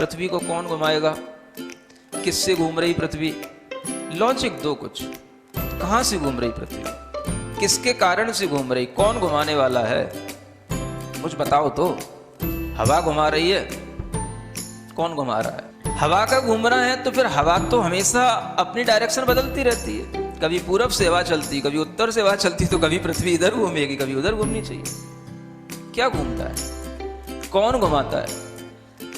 पृथ्वी को कौन घुमाएगा, किससे घूम रही पृथ्वी, लॉजिक दो कुछ। कहां से घूम रही पृथ्वी, किसके कारण से घूम रही, कौन घुमाने वाला है, कुछ बताओ तो। हवा घुमा रही है, कौन घुमा रहा है, हवा का घूमना है तो फिर हवा तो हमेशा अपनी डायरेक्शन बदलती रहती है। कभी पूरब से हवा चलती, कभी उत्तर से हवा चलती, तो कभी पृथ्वी इधर घूमेगी, कभी उधर घूमनी चाहिए। क्या घूमता है, कौन घुमाता है?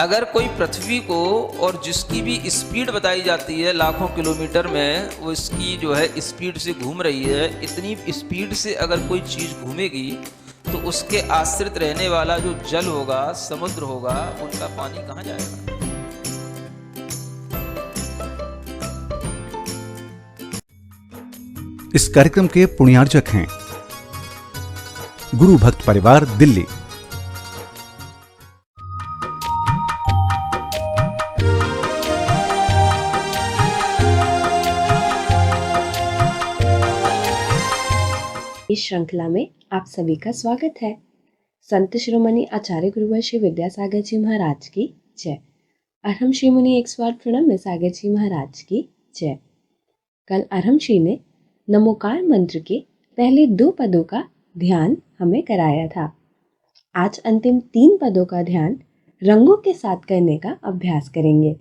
अगर कोई पृथ्वी को, और जिसकी भी स्पीड बताई जाती है लाखों किलोमीटर में, वो इसकी जो है स्पीड से घूम रही है, इतनी स्पीड से अगर कोई चीज़ घूमेगी तो उसके आश्रित रहने वाला जो जल होगा, समुद्र होगा, उनका पानी कहाँ जाएगा? इस कार्यक्रम के पुण्यार्जक हैं गुरु भक्त परिवार, दिल्ली। इस श्रृंखला में आप सभी का स्वागत है। संत शिरोमणि आचार्य गुरुवर श्री विद्यासागर जी महाराज की जय। अरहम श्री मुनि 108 प्रणम्य सागर जी महाराज की जय। कल अरहम श्री ने नमोकार मंत्र के पहले 2 पदों का ध्यान हमें कराया था। आज अंतिम 3 पदों का ध्यान रंगों के साथ करने का अभ्यास करेंगे।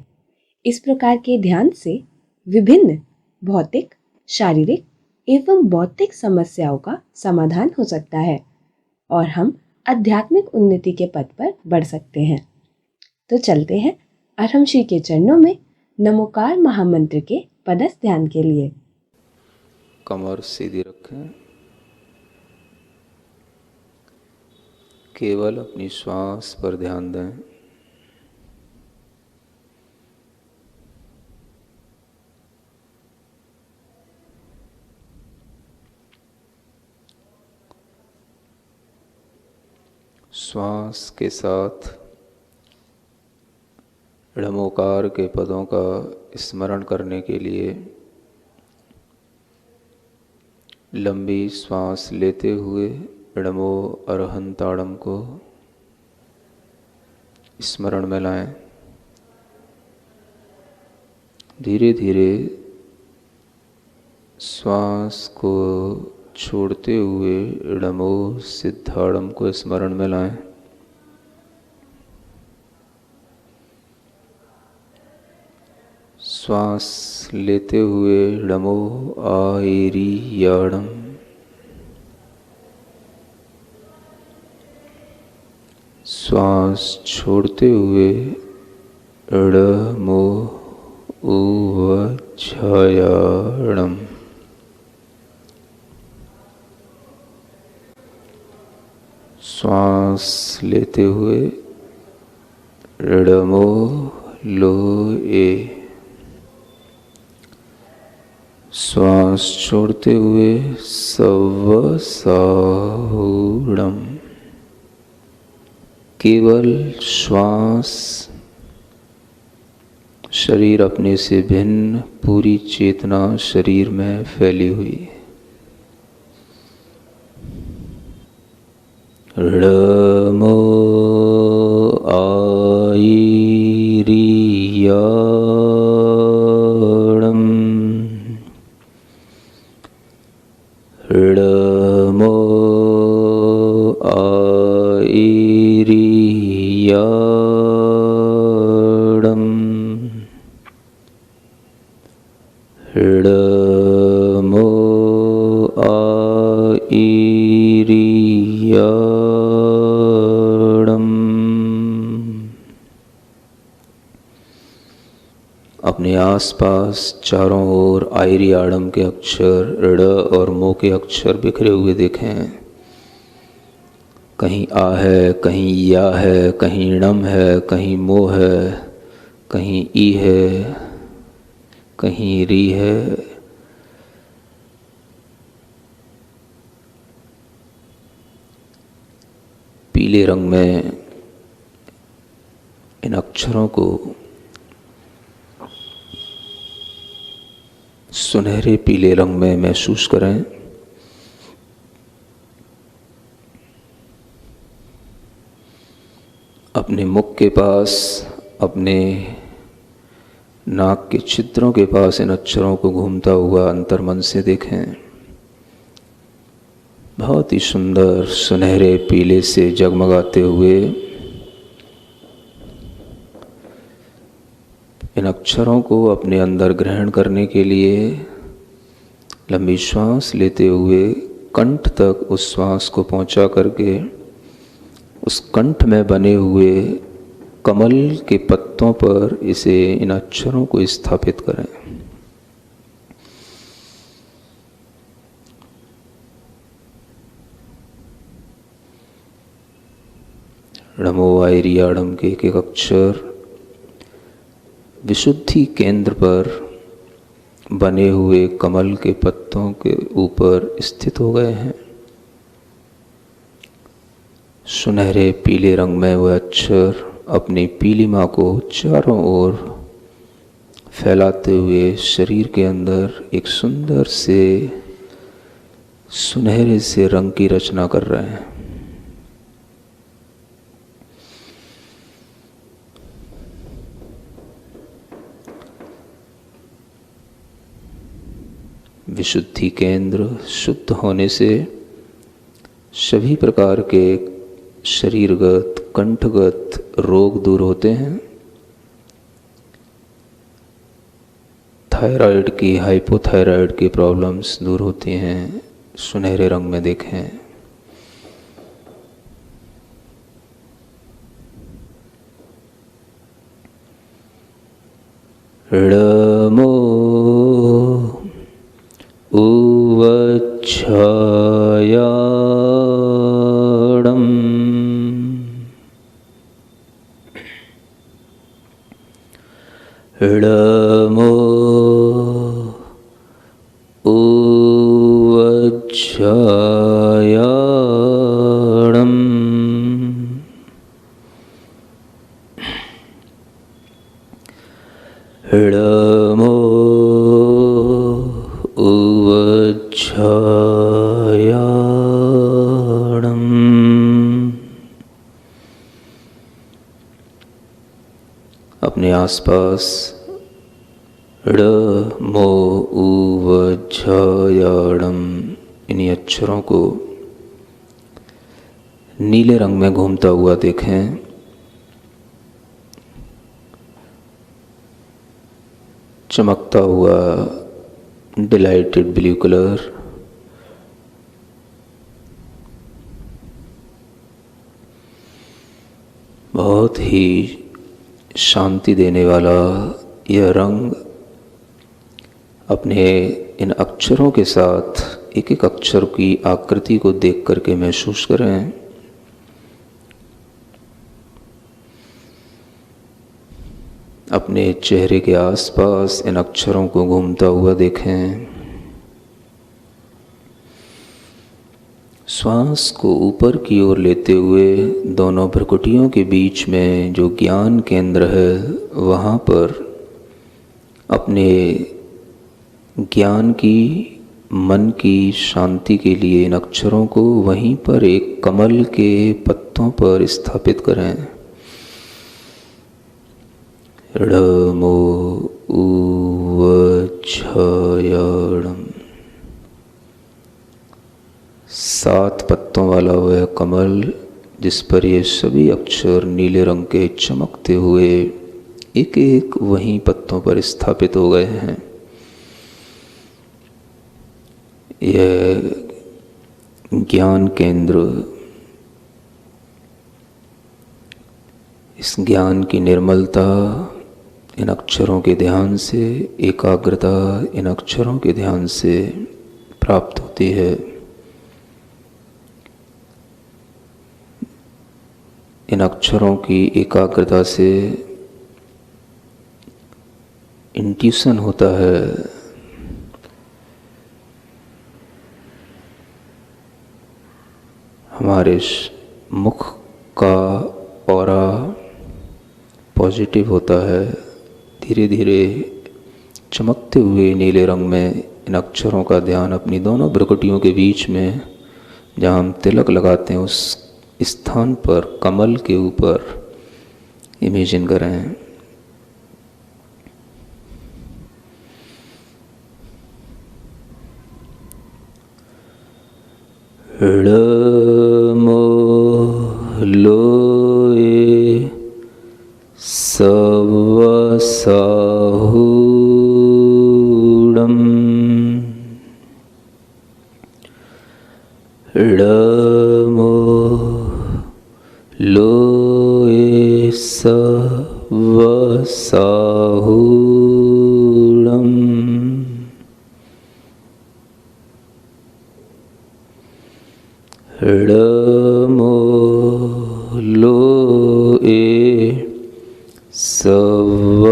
इस प्रकार के ध्यान से विभिन्न भौतिक, शारीरिक एवं बौद्धिक समस्याओं का समाधान हो सकता है और हम आध्यात्मिक उन्नति के पथ पर बढ़ सकते हैं। तो चलते हैं अरहम श्री के चरणों में नमोकार महामंत्र के पदस्थ ध्यान के लिए। कमर सीधी रखें, केवल अपनी श्वास पर ध्यान दें। श्वास के साथ णमोकार के पदों का स्मरण करने के लिए लंबी श्वास लेते हुए णमो अरहंताड़म को स्मरण में लाएं। धीरे धीरे श्वास को छोड़ते हुए णमो सिद्धाड़म को स्मरण में लाएं। श्वास लेते हुए णमो आयरीयाणम, श्वास छोड़ते हुए णमो उवच्छायाणम। श्वास लेते हुए णमो लोए, श्वास छोड़ते हुए सवसाहुणम। केवल श्वास, शरीर अपने से भिन्न, पूरी चेतना शरीर में फैली हुई। णमो आयरीयाणम, णमो आयरीयाणम, णमो आयरीयाणम। अपने आसपास चारों ओर आयरीयाणम के अक्षर, ऋ और मो के अक्षर बिखरे हुए देखें। कहीं आ है, कहीं या है, कहीं णम है, कहीं मो है, कहीं ई है, कहीं री है। पीले रंग में इन अक्षरों को सुनहरे पीले रंग में महसूस करें। अपने मुख के पास अपने नाक के छिद्रों के पास इन अक्षरों को घूमता हुआ अंतर्मन से देखें। बहुत ही सुंदर सुनहरे पीले से जगमगाते हुए इन अक्षरों को अपने अंदर ग्रहण करने के लिए लंबी श्वास लेते हुए कंठ तक उस श्वास को पहुंचा करके उस कंठ में बने हुए कमल के पत्तों पर इन अक्षरों को स्थापित करें। णमो आयरियाणम के एक अक्षर विशुद्धि केंद्र पर बने हुए कमल के पत्तों के ऊपर स्थित हो गए हैं। सुनहरे पीले रंग में वह अक्षर अपनी पीलिमा को चारों ओर फैलाते हुए शरीर के अंदर एक सुंदर से सुनहरे से रंग की रचना कर रहे हैं। विशुद्धि केंद्र शुद्ध होने से सभी प्रकार के शरीरगत कंठगत रोग दूर होते हैं। थायराइड की हाइपोथायराइड की प्रॉब्लम्स दूर होती हैं। सुनहरे रंग में देखें। णमो उवच्छायाणम् णमो उवच्छायाणम् णमो उवच्छायाणम्। अपने आसपास णमो उवच्छायाणम् इन्हीं अक्षरों को नीले रंग में घूमता हुआ देखें। चमकता हुआ डिलाइटेड ब्लू कलर, बहुत ही शांति देने वाला यह रंग अपने इन अक्षरों के साथ एक एक अक्षर की आकृति को देख करके महसूस करें। अपने चेहरे के आसपास इन अक्षरों को घूमता हुआ देखें। श्वास को ऊपर की ओर लेते हुए दोनों भ्रुकुटियों के बीच में जो ज्ञान केंद्र है वहाँ पर अपने ज्ञान की मन की शांति के लिए इन अक्षरों को वहीं पर एक कमल के पत्तों पर स्थापित करें। णमो उवच्छायाणम्। 7 पत्तों वाला वह कमल जिस पर ये सभी अक्षर नीले रंग के चमकते हुए एक एक वहीं पत्तों पर स्थापित हो गए हैं। यह ज्ञान केंद्र, इस ज्ञान की निर्मलता इन अक्षरों के ध्यान से, एकाग्रता इन अक्षरों के ध्यान से प्राप्त होती है। इन अक्षरों की एकाग्रता से इंट्यूशन होता है। हमारे मुख का ऑरा पॉजिटिव होता है। धीरे धीरे चमकते हुए नीले रंग में इन अक्षरों का ध्यान अपनी दोनों भ्रुकुटियों के बीच में जहाँ हम तिलक लगाते हैं उस स्थान पर कमल के ऊपर इमेजिन करें। ळमो लोए सवसाहूणम् ळमो लोए सवसाहूणम् ळमो लोए सवसाहूणम्।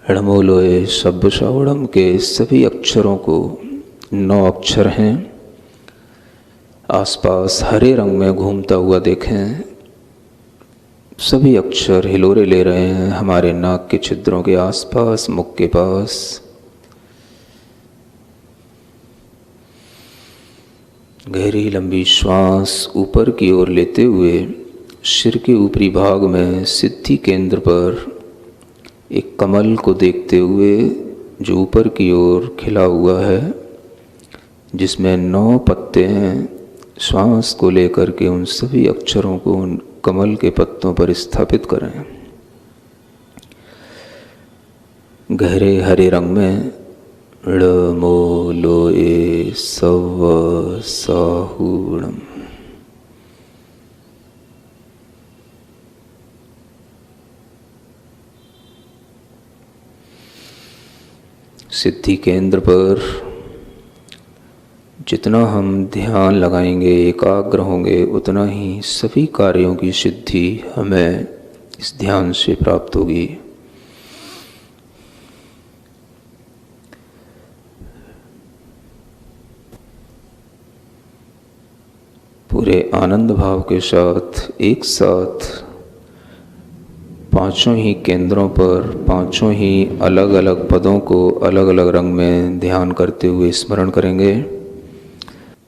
ळमो लोए सवसाहूणम् के सभी अक्षरों को 9 अक्षर हैं। आसपास हरे रंग में घूमता हुआ देखें। सभी अक्षर हिलोरे ले रहे हैं हमारे नाक के छिद्रों के आसपास, मुख के पास। गहरी लंबी श्वास ऊपर की ओर लेते हुए सिर के ऊपरी भाग में सिद्धि केंद्र पर एक कमल को देखते हुए जो ऊपर की ओर खिला हुआ है, जिसमें 9 पत्ते हैं, श्वास को लेकर के उन सभी अक्षरों को उन कमल के पत्तों पर स्थापित करें। गहरे हरे रंग में ळमो लोए सवसाहूणम्। सिद्धि केंद्र पर जितना हम ध्यान लगाएंगे, एकाग्र होंगे, उतना ही सभी कार्यों की सिद्धि हमें इस ध्यान से प्राप्त होगी। पूरे आनंद भाव के साथ एक साथ 5 ही केंद्रों पर 5 ही अलग अलग पदों को अलग अलग रंग में ध्यान करते हुए स्मरण करेंगे।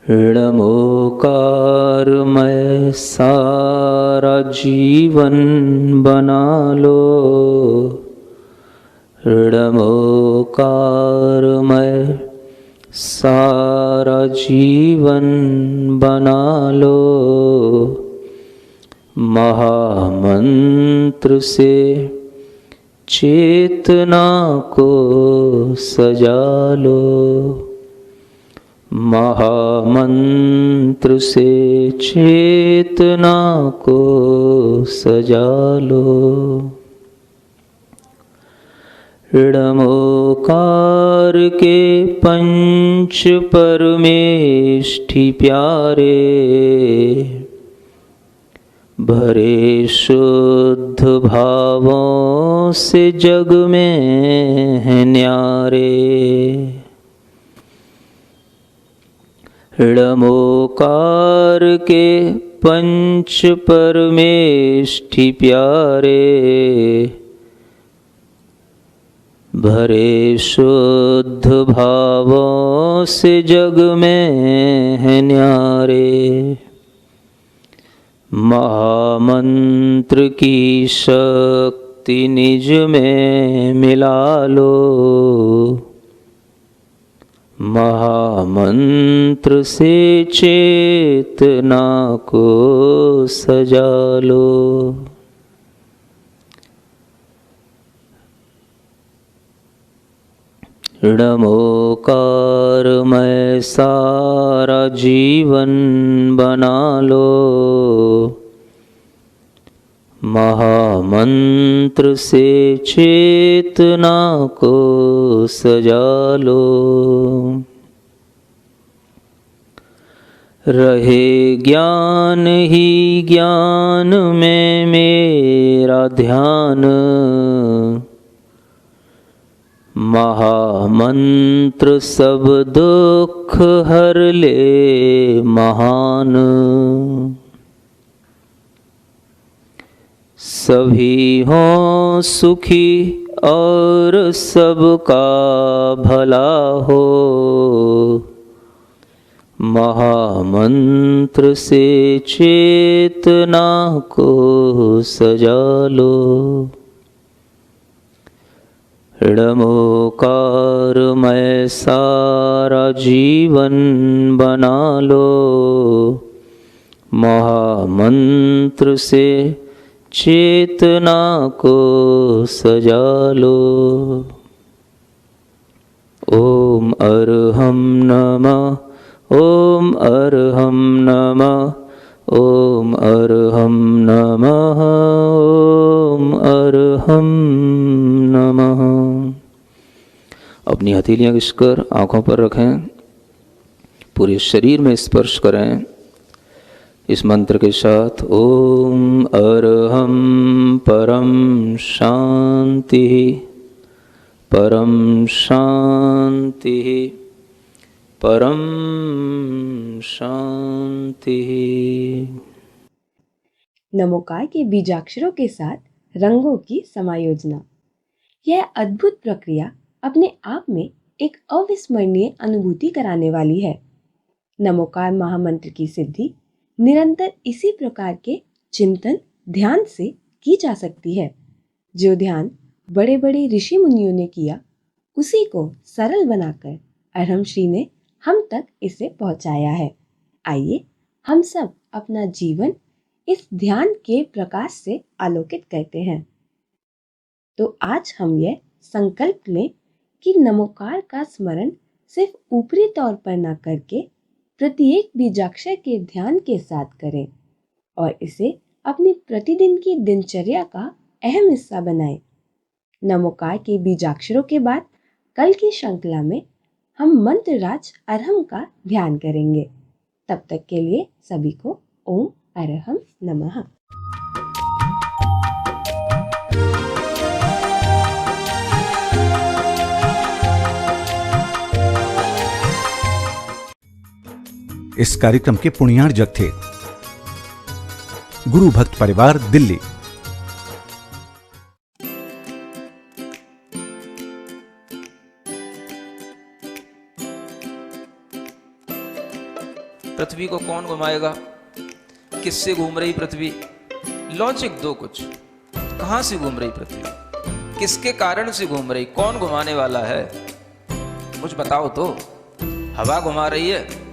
ळमोकार मैं सारा जीवन बना लो। ळमोकार मैं सारा जीवन बना लो। महामंत्र से चेतना को सजा लो। महामंत्र से चेतना को सजा लो। ळमोकार के पंच परमेष्ठि प्यारे भरे शुद्ध भावों से जग में हैं न्यारे। ळमोकार के पंच परमेष्ठि प्यारे भरे शुद्ध भावों से जग में हैं न्यारे। महामंत्र की शक्ति निज में मिला लो। महामंत्र से चेतना को सजा लो। ळमोकार मैं सारा जीवन बना लो। महामंत्र से चेतना को सजा लो। रहे ज्ञान ही ज्ञान में मेरा ध्यान। महामंत्र सब दुख हर ले महान। सभी हों सुखी और सबका भला हो। महामंत्र से चेतना को सजा लो। ऋणमोकारमय सारा जीवन बना लो, महामंत्र से चेतना को सजा लो। ओम अर्हं नमः, ओम अर्हं नमः, ओम अर्हं नमः, ओम अर्हं नमः। अपनी हथेलियां घिसकर आँखों पर रखें, पूरे शरीर में स्पर्श करें इस मंत्र के साथ। ओम अर्हं परम शांति, परम शांति, परम शांति। नमोकार के बीजाक्षरों के साथ रंगों की समायोजना। यह अद्भुत प्रक्रिया अपने आप में एक अविस्मरणीय अनुभूति कराने वाली है। नमोकार महामंत्र की सिद्धि निरंतर इसी प्रकार के चिंतन ध्यान से की जा सकती है। जो ध्यान बड़े बड़े ऋषि मुनियों ने किया, उसी को सरल बनाकर अरहम श्री ने हम तक इसे पहुंचाया है। आइए हम सब अपना जीवन इस ध्यान के प्रकाश से आलोकित करते हैं। तो आज हम यह संकल्प लें कि नमोकार का स्मरण सिर्फ ऊपरी तौर पर न करके प्रत्येक बीजाक्षर के ध्यान के साथ करें और इसे अपनी प्रतिदिन की दिनचर्या का अहम हिस्सा बनाएं। नमोकार के बीजाक्षरों के बाद कल की श्रृंखला में हम मंत्रराज अरहम का ध्यान करेंगे। तब तक के लिए सभी को ओम अरहम नमः। इस कार्यक्रम के पुण्यार्जक थे गुरु भक्त परिवार, दिल्ली। पृथ्वी को कौन घुमाएगा? किससे घूम रही पृथ्वी? लॉजिक दो कुछ। कहां से घूम रही पृथ्वी? किसके कारण से घूम रही? कौन घुमाने वाला है? कुछ बताओ तो। हवा घुमा रही है?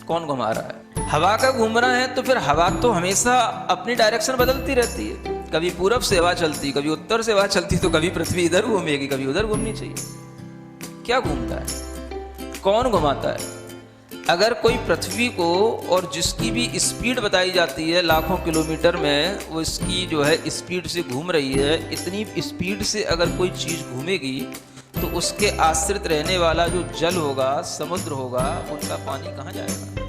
कौन घुमा रहा है? हवा का घूमना है तो फिर हवा तो हमेशा अपनी डायरेक्शन बदलती रहती है। कभी पूरब से हवा चलती, कभी उत्तर से हवा चलती, तो कभी पृथ्वी इधर घूमेगी, कभी उधर घूमनी चाहिए। क्या घूमता है? कौन घुमाता है? अगर कोई पृथ्वी को, और जिसकी भी स्पीड बताई जाती है लाखों किलोमीटर में, वो इसकी जो है स्पीड से घूम रही है, इतनी स्पीड से अगर कोई चीज़ घूमेगी तो उसके आश्रित रहने वाला जो जल होगा, समुद्र होगा, उनका पानी कहाँ जाएगा?